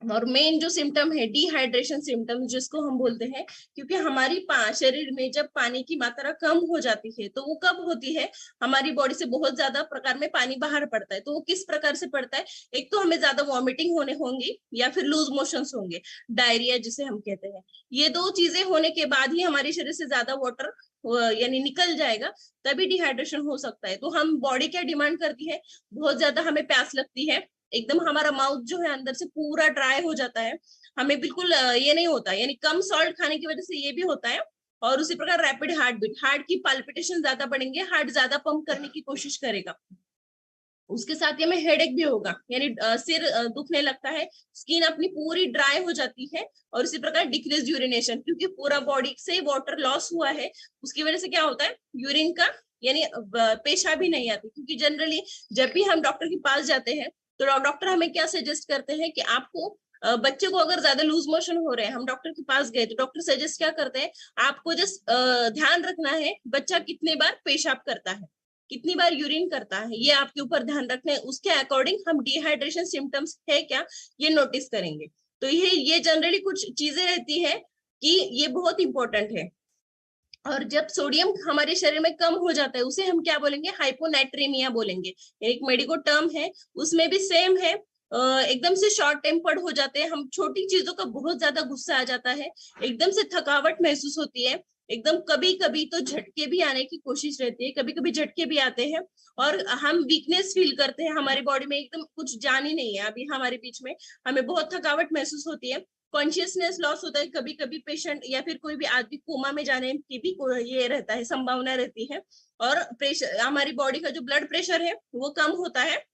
[SPEAKER 2] और मेन जो सिम्टम है डिहाइड्रेशन सिम्टम जिसको हम बोलते हैं, क्योंकि हमारी शरीर में जब पानी की मात्रा कम हो जाती है तो वो कब होती है, हमारी बॉडी से बहुत ज्यादा प्रकार में पानी बाहर पड़ता है। तो वो किस प्रकार से पड़ता है, एक तो हमें ज्यादा वॉमिटिंग होने होंगी या फिर लूज मोशंस होंगे, डायरिया जिसे हम कहते हैं। ये दो चीजें होने के बाद ही हमारे शरीर से ज्यादा वाटर यानी निकल जाएगा, तभी डिहाइड्रेशन हो सकता है। तो हम बॉडी क्या डिमांड करती है, बहुत ज्यादा हमें प्यास लगती है, एकदम हमारा माउथ जो है अंदर से पूरा ड्राई हो जाता है, हमें बिल्कुल ये नहीं होता, यानी कम सॉल्ट खाने की वजह से ये भी होता है। और उसी प्रकार रैपिड हार्ट बीट, हार्ट की पाल्पिटेशन ज्यादा बढ़ेंगे, हार्ट ज्यादा पंप करने की कोशिश करेगा। उसके साथ ही हमें हेडेक भी होगा, यानी सिर दुखने लगता है, स्किन अपनी पूरी ड्राई हो जाती है। और इसी प्रकार डिक्रीज यूरिनेशन, क्योंकि पूरा बॉडी से वाटर लॉस हुआ है, उसकी वजह से क्या होता है, यूरिन का यानी पेशाब भी नहीं आती। क्योंकि जनरली जब भी हम डॉक्टर के पास जाते हैं तो डॉक्टर हमें क्या सजेस्ट करते हैं कि आपको बच्चे को अगर ज्यादा लूज मोशन हो रहे हैं, हम डॉक्टर के पास गए तो डॉक्टर सजेस्ट क्या करते हैं, आपको जस्ट ध्यान रखना है बच्चा कितने बार पेशाब करता है, कितनी बार यूरिन करता है, ये आपके ऊपर ध्यान रखना है। उसके अकॉर्डिंग हम डिहाइड्रेशन सिम्टम्स है क्या ये नोटिस करेंगे। तो ये जनरली कुछ चीजें रहती है कि ये बहुत इंपॉर्टेंट है। और जब सोडियम हमारे शरीर में कम हो जाता है उसे हम क्या बोलेंगे, हाइपोनाइट्रेमिया बोलेंगे, एक मेडिको टर्म है। उसमें भी सेम है, एकदम से शॉर्ट टेम्पर्ड हो जाते हैं हम, छोटी चीजों का बहुत ज्यादा गुस्सा आ जाता है, एकदम से थकावट महसूस होती है, एकदम कभी कभी तो झटके भी आने की कोशिश रहती है, कभी कभी झटके भी आते हैं। और हम वीकनेस फील करते हैं, हमारी बॉडी में एकदम कुछ जान ही नहीं है अभी हमारे बीच में, हमें बहुत थकावट महसूस होती है, कॉन्शियसनेस लॉस होता है, कभी कभी पेशेंट या फिर कोई भी आदमी कोमा में जाने की भी ये रहता है, संभावना रहती है। और प्रेशर, हमारी बॉडी का जो ब्लड प्रेशर है वो कम होता है,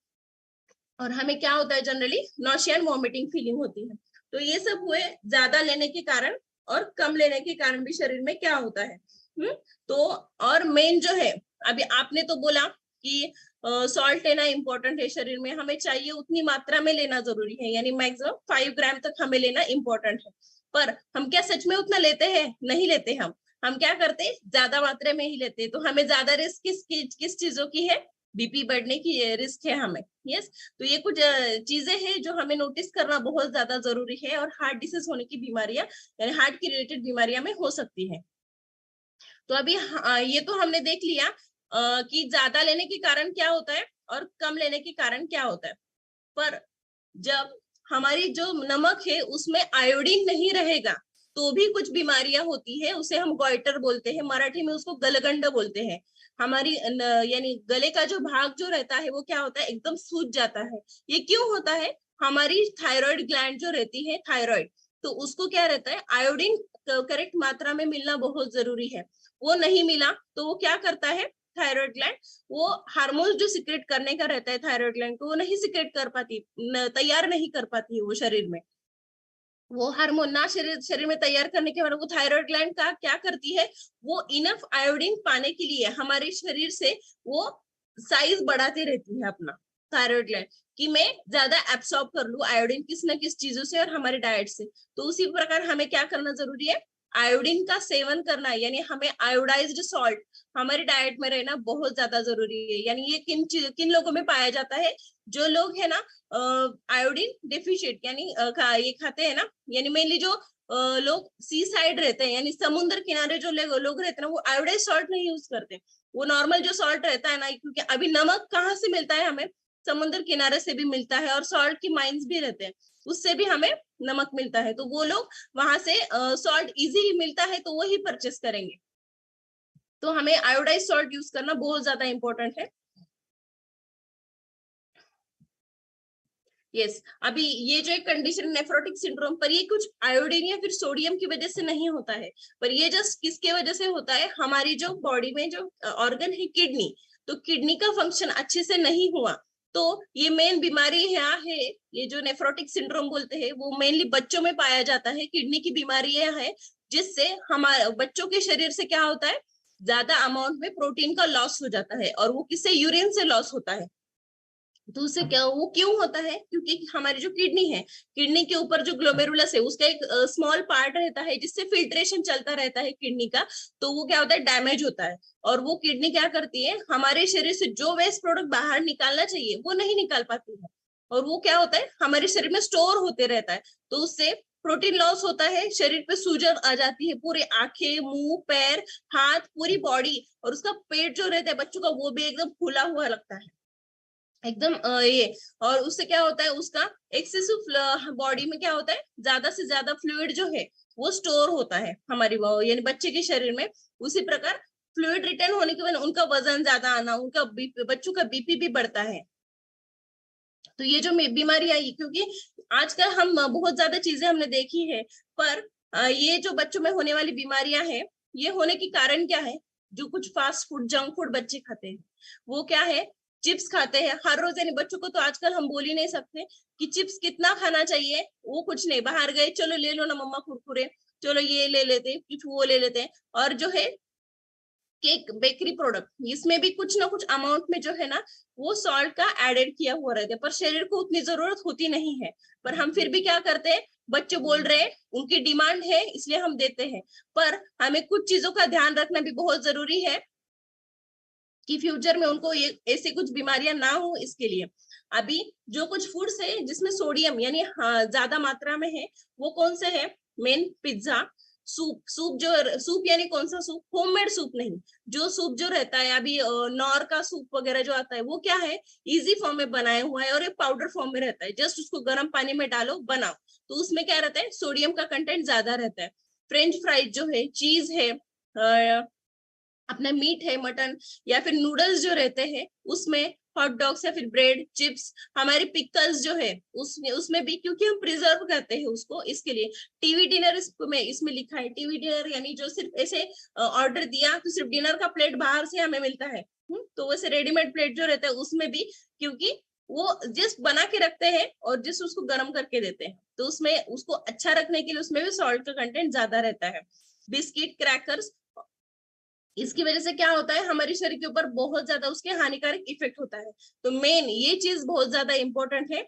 [SPEAKER 2] और हमें क्या होता है, generally nausea and vomiting feeling होती है। तो ये सब हुए ज्यादा लेने के कारण, और कम लेने के कारण भी शरीर में क्या होता है। तो और मेन जो है, अभी आपने तो बोला कि सॉल्ट लेना इंपॉर्टेंट है, शरीर में हमें चाहिए उतनी मात्रा में लेना जरूरी है, यानी मैक्सिमम 5 ग्राम तक हमें लेना इंपॉर्टेंट है। पर हम क्या सच में उतना लेते हैं, नहीं लेते। हम क्या करते हैं, ज्यादा मात्रा में ही लेते हैं। तो हमें ज्यादा रिस्क किस चीजों की है, बीपी बढ़ने की रिस्क है हमें। यस, तो ये कुछ चीजें हैं जो हमें नोटिस करना बहुत ज्यादा जरूरी है। और हार्ट डिसीज होने की बीमारियां, यानी हार्ट की रिलेटेड बीमारियां में हो सकती है। तो अभी ये तो हमने देख लिया कि ज्यादा लेने के कारण क्या होता है और कम लेने के कारण क्या होता है। पर जब हमारी जो नमक है उसमें आयोडीन नहीं रहेगा तो भी कुछ बीमारियां होती है, उसे हम गॉइटर बोलते हैं, मराठी में उसको गलगंड बोलते हैं। हमारी यानी गले का जो भाग जो रहता है वो क्या होता है, एकदम सूज जाता है। ये क्यों होता है, हमारी थायराइड ग्लैंड जो रहती है, थायराइड, तो उसको क्या रहता है, आयोडीन करेक्ट मात्रा में मिलना बहुत जरूरी है। वो नहीं मिला तो वो क्या करता है, थायराइड ग्लैंड, वो हार्मोन जो सिक्रेट करने का रहता है थायराइड ग्लैंड को, वो नहीं सिक्रेट कर पाती, तैयार नहीं कर पाती है वो शरीर में। वो हार्मोन ना शरीर में तैयार करने के बाद वो थायराइड ग्लैंड का क्या करती है, वो इनफ आयोडीन पाने के लिए हमारे शरीर से वो साइज बढ़ाते रहती है अपना, थायराइड ग्लैंड, कि मैं ज्यादा एब्सॉर्ब कर लूं आयोडीन किस न किस चीजों से और हमारे डाइट से। तो उसी प्रकार हमें क्या करना जरूरी है, आयोडीन का सेवन करना, यानी हमें आयोडाइज्ड सॉल्ट हमारी डाइट में रहना बहुत ज्यादा जरूरी है। यानी ये किन लोगों में पाया जाता है, जो लोग है ना आयोडीन डेफिशिएट, यानी ये खाते हैं ना, यानी मेनली जो लोग सी साइड रहते हैं, यानी समुद्र किनारे जो लोग रहते हैं ना, वो आयोडाइज सॉल्ट नहीं यूज करते, वो नॉर्मल जो सॉल्ट रहता है ना, क्योंकि अभी नमक कहाँ से मिलता है हमें, समुद्र किनारे से भी मिलता है, और सॉल्ट की माइंस भी रहते हैं, उससे भी हमें नमक मिलता है। तो वो लोग वहां से सॉल्ट इजीली मिलता है तो वही परचेस करेंगे। तो हमें आयोडाइज सॉल्ट यूज करना बहुत ज्यादा इंपॉर्टेंट है। यस, अभी ये जो एक कंडीशन नेफ्रोटिक सिंड्रोम, पर ये कुछ आयोडीन या फिर सोडियम की वजह से नहीं होता है, पर ये जस्ट किसके वजह से होता है, हमारी जो बॉडी में जो ऑर्गन है किडनी, तो किडनी का फंक्शन अच्छे से नहीं हुआ तो ये मेन बीमारी है, ये जो नेफ्रोटिक सिंड्रोम बोलते हैं वो मेनली बच्चों में पाया जाता है। किडनी की बीमारियां है जिससे हमारे बच्चों के शरीर से क्या होता है, ज्यादा अमाउंट में प्रोटीन का लॉस हो जाता है, और वो किससे, यूरिन से लॉस होता है। तो उससे क्या, वो क्यों होता है, क्योंकि हमारी जो किडनी है, किडनी के ऊपर जो ग्लोमेरुलस है उसका एक स्मॉल पार्ट रहता है जिससे फिल्ट्रेशन चलता रहता है किडनी का। तो वो क्या होता है, डैमेज होता है, और वो किडनी क्या करती है, हमारे शरीर से जो वेस्ट प्रोडक्ट बाहर निकालना चाहिए वो नहीं निकाल पाती है, और वो क्या होता है, हमारे शरीर में स्टोर होते रहता है। तो उससे प्रोटीन लॉस होता है, शरीर पे सूजन आ जाती है, पूरे आंखें, मुंह, पैर, हाथ, पूरी बॉडी, और उसका पेट जो रहता है बच्चों का वो भी एकदम फूला हुआ लगता है, एकदम ये। और उससे क्या होता है, उसका एक्सेसिव बॉडी में क्या होता है, ज्यादा से ज्यादा फ्लूइड जो है वो स्टोर होता है हमारी यानी बच्चे के शरीर में। उसी प्रकार फ्लूइड रिटर्न होने की वजह उनका वजन ज्यादा आना, उनका बच्चों का बीपी भी बढ़ता है। तो ये जो बीमारी आई, क्योंकि आजकल हम बहुत ज्यादा चीजें हमने देखी है, पर ये जो बच्चों में होने वाली बीमारियां हैं, ये होने की कारण क्या है, जो कुछ फास्ट फूड, जंक फूड बच्चे खाते हैं, वो क्या है, चिप्स खाते हैं हर रोज। यानी बच्चों को तो आजकल हम बोल ही नहीं सकते कि चिप्स कितना खाना चाहिए, वो कुछ नहीं, बाहर गए चलो ले लो ना मम्मा कुरकुरे, चलो ये ले लेते हैं, कुछ वो ले लेते हैं। और जो है केक, बेकरी प्रोडक्ट, इसमें भी कुछ ना कुछ अमाउंट में जो है ना वो सॉल्ट का एडेड किया हुआ रहता है, पर शरीर को उतनी जरूरत होती नहीं है, पर हम फिर भी क्या करते हैं, बच्चे बोल रहे हैं, उनकी डिमांड है इसलिए हम देते हैं। पर हमें कुछ चीजों का ध्यान रखना भी बहुत जरूरी है कि फ्यूचर में उनको ये ऐसी कुछ बीमारियां ना हो, इसके लिए अभी जो कुछ फूड्स है जिसमें सोडियम यानी ज्यादा मात्रा में है, वो कौन से है, मेन पिज्जा, सूप। सूप जो, सूप यानी कौन सा सूप, होममेड सूप नहीं, जो सूप जो रहता है अभी नॉर का सूप वगैरह जो आता है, वो क्या है, इजी फॉर्म में बनाया हुआ है और एक पाउडर फॉर्म में रहता है, जस्ट उसको गर्म पानी में डालो बनाओ। तो उसमें क्या रहता है, सोडियम का कंटेंट ज्यादा रहता है। फ्रेंच फ्राइज जो है, चीज है, अपना मीट है, मटन, या फिर नूडल्स जो रहते हैं उसमें, हॉट डॉग्स या फिर ब्रेड, चिप्स, हमारे पिकल्स जो है उसमें उसमें भी, क्योंकि हम प्रिजर्व करते हैं उसको, इसके लिए। टीवी डिनर इसमें लिखा है, टीवी डिनर यानी जो सिर्फ ऐसे ऑर्डर दिया तो सिर्फ डिनर का प्लेट बाहर से हमें मिलता है, तो वैसे रेडीमेड प्लेट जो रहता है उसमें भी, क्योंकि वो जिस बना के रखते हैं और जिस उसको गर्म करके देते हैं, तो उसमें उसको अच्छा रखने के लिए उसमें भी सॉल्ट का कंटेंट ज्यादा रहता है। बिस्किट, क्रैकर्स, इसकी वजह से क्या होता है, हमारे शरीर के ऊपर बहुत ज्यादा उसके हानिकारक इफेक्ट होता है। तो मेन ये चीज बहुत ज्यादा इंपॉर्टेंट है,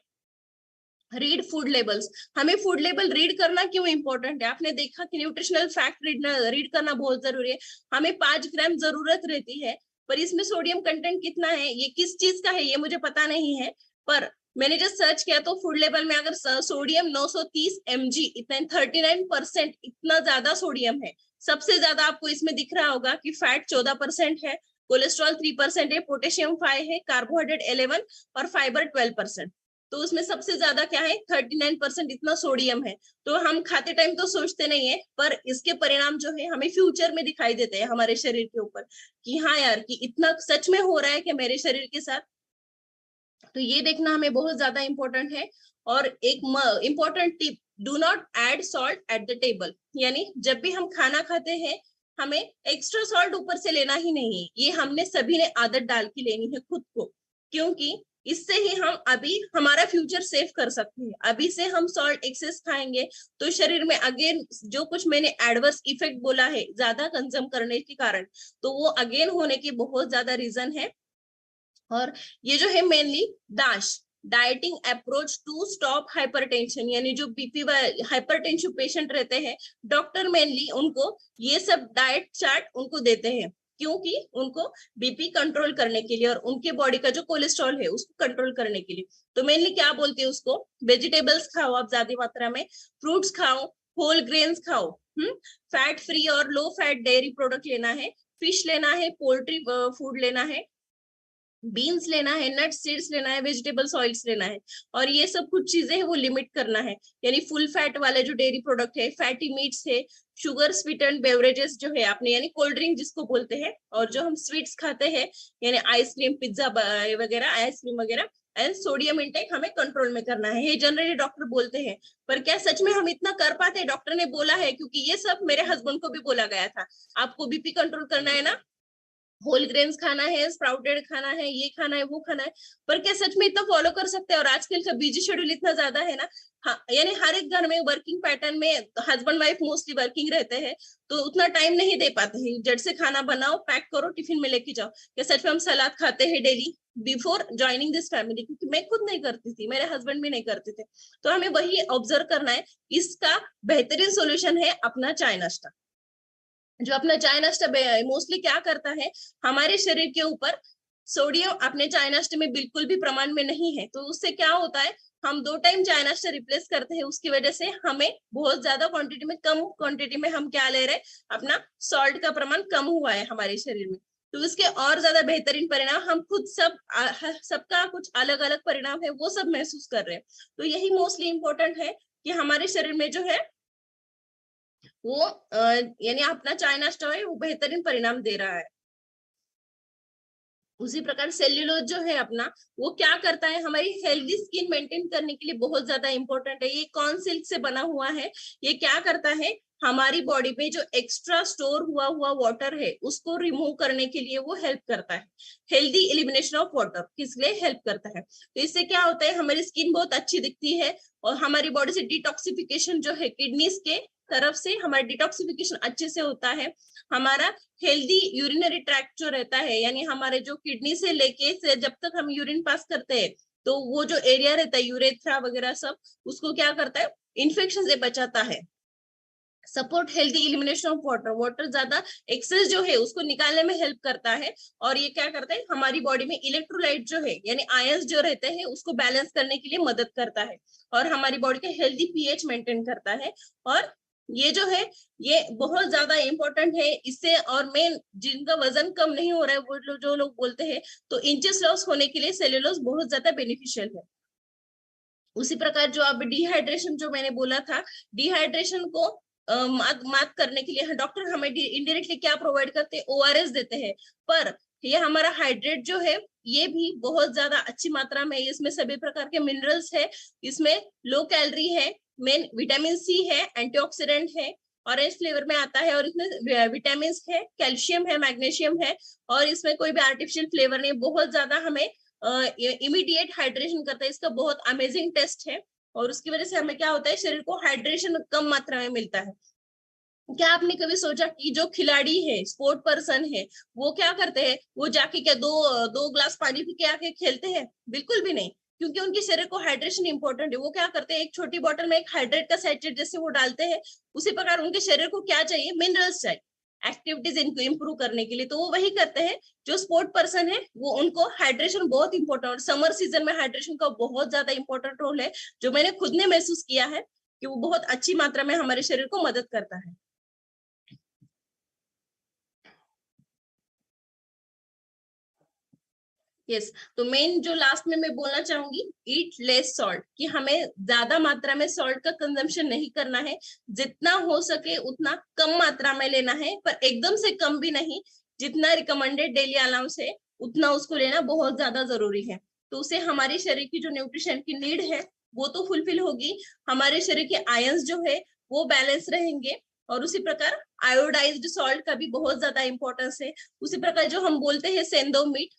[SPEAKER 2] रीड फूड लेबल्स। हमें फूड लेबल रीड करना क्यों इंपॉर्टेंट है, आपने देखा कि न्यूट्रिशनल फैक्ट रीड करना बहुत जरूरी है। हमें 5 ग्राम जरूरत रहती है, पर इसमें सोडियम कंटेंट कितना है, ये किस चीज का है, ये मुझे पता नहीं है। पर मैंने जब सर्च किया तो फूड लेबल में अगर सोडियम 930 mg, इतना 39%, इतना ज्यादा सोडियम है। सबसे ज्यादा आपको इसमें दिख रहा होगा कि फैट 14% है, कोलेस्ट्रॉल 3% है, पोटेशियम 5 है, कार्बोहाइड्रेट 11 और फाइबर 12%। तो उसमें सबसे ज्यादा क्या है, 39% इतना सोडियम है। तो हम खाते टाइम तो सोचते नहीं है, पर इसके परिणाम जो है हमें फ्यूचर में दिखाई देते हैं हमारे शरीर के ऊपर, कि हाँ यार, कि इतना सच में हो रहा है कि मेरे शरीर के साथ। तो ये देखना हमें बहुत ज्यादा इंपॉर्टेंट है। और एक important tip, do not add salt at the table, यानी जब भी हम खाना खाते हैं हमें एक्स्ट्रा सॉल्ट ऊपर से लेना ही नहीं है। ये हमने सभी ने आदत डाल के लेनी है खुद को, क्योंकि इससे ही हम अभी हमारा फ्यूचर सेव कर सकते हैं। अभी से हम सॉल्ट एक्सेस खाएंगे तो शरीर में अगेन जो कुछ मैंने एडवर्स इफेक्ट बोला है ज्यादा कंज्यूम करने के कारण, तो वो अगेन होने की बहुत ज्यादा रीजन है। और ये जो है mainly DASH, dieting approach to stop hypertension, यानी जो बीपी हाइपरटेंशन पेशेंट रहते हैं, डॉक्टर मेनली उनको ये सब डाइट चार्ट उनको देते हैं, क्योंकि उनको बीपी कंट्रोल करने के लिए और उनके बॉडी का जो कोलेस्ट्रॉल है उसको कंट्रोल करने के लिए। तो मेनली क्या बोलते हैं उसको, वेजिटेबल्स खाओ आप ज्यादा मात्रा में, फ्रूट्स खाओ, होल ग्रेन्स खाओ, फैट फ्री और लो फैट डेयरी प्रोडक्ट लेना है, फिश लेना है, पोल्ट्री फूड लेना है, बीन्स लेना है, नट सीड्स लेना है, वेजिटेबल्स ऑयल्स लेना है। और ये सब कुछ चीजें है वो लिमिट करना है, यानी फुल फैट वाले जो डेयरी प्रोडक्ट है, फैटी मीट्स है, शुगर स्वीटेंड बेवरेजेस जो है आपने, यानी कोल्ड ड्रिंक जिसको बोलते हैं, और जो हम स्वीट्स खाते हैं यानी आइसक्रीम, पिज्जा वगैरह, आइसक्रीम वगैरह, एंड सोडियम इंटेक हमें कंट्रोल में करना है। ये जनरली डॉक्टर बोलते हैं, पर क्या सच में हम इतना कर पाते हैं, डॉक्टर ने बोला है, क्योंकि ये सब मेरे हस्बैंड को भी बोला गया था, आपको बीपी कंट्रोल करना है ना, होल ग्रेन्स खाना है, स्प्राउटेड खाना है, ये खाना है, वो खाना है, पर क्या सच में इतना फॉलो कर सकते हैं? और आजकल का बिजी शेड्यूल इतना ज्यादा है ना, हाँ, यानी हर एक घर में वर्किंग पैटर्न में हस्बैंड वाइफ मोस्टली वर्किंग रहते हैं, तो उतना टाइम नहीं दे पाते हैं। झट से खाना बनाओ, पैक करो, टिफिन में लेके जाओ। क्या सच में हम सलाद खाते हैं daily before joining this family? क्योंकि मैं खुद नहीं करती थी, मेरे हस्बैंड भी नहीं करते थे। तो हमें वही ऑब्जर्व करना है। इसका बेहतरीन सोल्यूशन है अपना चाय नाश्ता। जो अपना चाय नाश्ता मोस्टली क्या करता है, हमारे शरीर के ऊपर सोडियम अपने चाय नाश्ते में बिल्कुल भी प्रमाण में नहीं है, तो उससे क्या होता है, हम 2 टाइम चाय नाश्ता रिप्लेस करते हैं, उसकी वजह से हमें बहुत ज्यादा क्वांटिटी में, कम क्वांटिटी में हम क्या ले रहे हैं, अपना सॉल्ट का प्रमाण कम हुआ है हमारे शरीर में। तो इसके और ज्यादा बेहतरीन परिणाम हम खुद सबका कुछ अलग अलग परिणाम है, वो सब महसूस कर रहे हैं। तो यही मोस्टली इंपॉर्टेंट है कि हमारे शरीर में जो है वो यानी अपना चाय नाश्ता है वो बेहतरीन परिणाम दे रहा है। उसी प्रकार सेल्यूलोज जो है अपना, वो क्या करता है, हमारी हेल्दी स्किन मेंटेन करने के लिए बहुत ज्यादा इंपॉर्टेंट है। ये कौन सिल्क से बना हुआ है, ये क्या करता है, हमारी बॉडी में जो एक्स्ट्रा स्टोर हुआ वाटर है उसको रिमूव करने के लिए वो हेल्प करता है। हेल्दी एलिमिनेशन ऑफ वाटर किस लिए हेल्प करता है, तो इससे क्या होता है, हमारी स्किन बहुत अच्छी दिखती है, और हमारी बॉडी से डिटॉक्सिफिकेशन जो है किडनीज के तरफ से हमारा डिटॉक्सिफिकेशन अच्छे से होता है। हमारा हेल्दी यूरिनरी ट्रैक्ट जो रहता है, यानी हमारे जो किडनी से लेके से जब तक हम यूरिन पास करते हैं, तो वो जो एरिया रहता है यूरेथ्रा वगैरह सब, उसको क्या करता है, इन्फेक्शन से बचाता है। Support healthy elimination of water, water ज्यादा एक्सेस जो है उसको निकालने में हेल्प करता है। और ये क्या करता है, हमारी बॉडी में इलेक्ट्रोलाइट जो है यानी आयंस जो रहते हैं उसको बैलेंस करने के लिए मदद करता है, और हमारी बॉडी का हेल्दी पीएच मेंटेन करता है। और ये जो है ये बहुत ज्यादा इंपॉर्टेंट है इससे। और मेन जिनका वजन कम नहीं हो रहा है, वो जो लोग बोलते हैं, तो इंचेस लॉस होने के लिए सेल्यूलोज बहुत ज्यादा बेनिफिशियल है। उसी प्रकार जो अब डिहाइड्रेशन जो मैंने बोला था, डिहाइड्रेशन को मात करने के लिए डॉक्टर हमें इनडायरेक्टली क्या प्रोवाइड करते हैं, ओआरएस देते हैं। पर ये हमारा हाइड्रेट जो है ये भी बहुत ज्यादा अच्छी मात्रा में, इसमें सभी प्रकार के मिनरल्स है, इसमें लो कैलोरी है, मेन विटामिन सी है, एंटीऑक्सीडेंट है, ऑरेंज फ्लेवर में आता है, और इसमें विटामिन है, कैल्शियम है, मैग्नीशियम है, और इसमें कोई भी आर्टिफिशियल फ्लेवर नहीं, बहुत ज्यादा हमें इमीडिएट हाइड्रेशन करता है। इसका बहुत अमेजिंग टेस्ट है, और उसकी वजह से हमें क्या होता है, शरीर को हाइड्रेशन कम मात्रा में मिलता है। क्या आपने कभी सोचा कि जो खिलाड़ी है, स्पोर्ट पर्सन है, वो क्या करते हैं, वो जाके क्या दो दो ग्लास पानी पी के आके खेलते हैं? बिल्कुल भी नहीं, क्योंकि उनके शरीर को हाइड्रेशन इंपॉर्टेंट है। वो क्या करते हैं, एक छोटी बोतल में एक हाइड्रेट का सैचेट जैसे वो डालते हैं, उसी प्रकार उनके शरीर को क्या चाहिए, मिनरल्स चाहिए एक्टिविटीज इनको इंप्रूव करने के लिए, तो वो वही करते हैं। जो स्पोर्ट पर्सन है वो, उनको हाइड्रेशन बहुत इंपॉर्टेंट, और समर सीजन में हाइड्रेशन का बहुत ज्यादा इंपॉर्टेंट रोल है, जो मैंने खुद ने महसूस किया है कि वो बहुत अच्छी मात्रा में हमारे शरीर को मदद करता है। यस, तो मेन जो लास्ट में मैं बोलना चाहूंगी, ईट लेस सॉल्ट, कि हमें ज्यादा मात्रा में सॉल्ट का कंजम्पशन नहीं करना है, जितना हो सके उतना कम मात्रा में लेना है, पर एकदम से कम भी नहीं। जितना रिकमेंडेड डेली अलाउंस है उतना उसको लेना बहुत ज्यादा जरूरी है। तो उससे हमारे शरीर की जो न्यूट्रिशन की नीड है वो तो फुलफिल होगी, हमारे शरीर के आयंस जो है वो बैलेंस रहेंगे, और उसी प्रकार आयोडाइज्ड सॉल्ट का भी बहुत ज्यादा इंपॉर्टेंस है। उसी प्रकार जो हम बोलते हैं सेंधो मीट,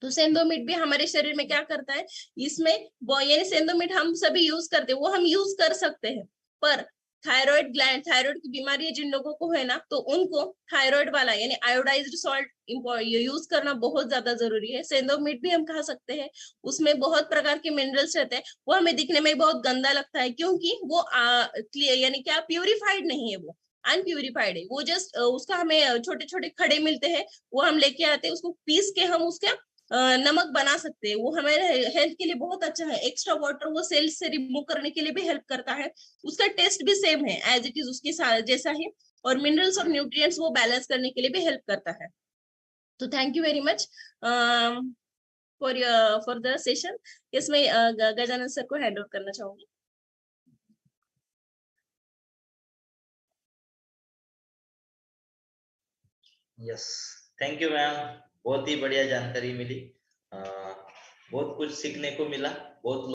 [SPEAKER 2] तो सेंधोमिट भी हमारे शरीर में क्या करता है, इसमें यानी सेंधोमिट हम सभी यूज करते हैं, वो हम यूज कर सकते हैं, पर थायराइड ग्लैंड, थायराइड की बीमारी है जिन लोगों को है ना, तो उनको थायराइड वाला यानी आयोडाइज्ड सॉल्ट यूज करना बहुत ज्यादा जरूरी है। सेंधोमिट भी हम खा सकते हैं, उसमें बहुत प्रकार के मिनरल्स रहते हैं, वो हमें दिखने में बहुत गंदा लगता है, क्योंकि वो यानी क्या प्यूरिफाइड नहीं है, वो अनप्यूरिफाइड है। वो जस्ट उसका हमें छोटे छोटे खड़े मिलते हैं, वो हम लेके आते हैं, उसको पीस के हम उसका नमक बना सकते हैं। वो हमारे हेल्थ के लिए बहुत अच्छा है, एक्स्ट्रा वाटर वो सेल्स से रिमूव करने के लिए भी हेल्प करता है। उसका टेस्ट भी सेम है एज इट इज उसके जैसा ही, और मिनरल्स और न्यूट्रिएंट्स वो बैलेंस करने के लिए भी हेल्प करता है। तो thank you very much for the session. इसमें गजानन सर को हैंड ओवर करना चाहूंगी।
[SPEAKER 3] यस, थैंक यू मैम, बहुत ही बढ़िया जानकारी मिली, बहुत कुछ सीखने को मिला, बहुत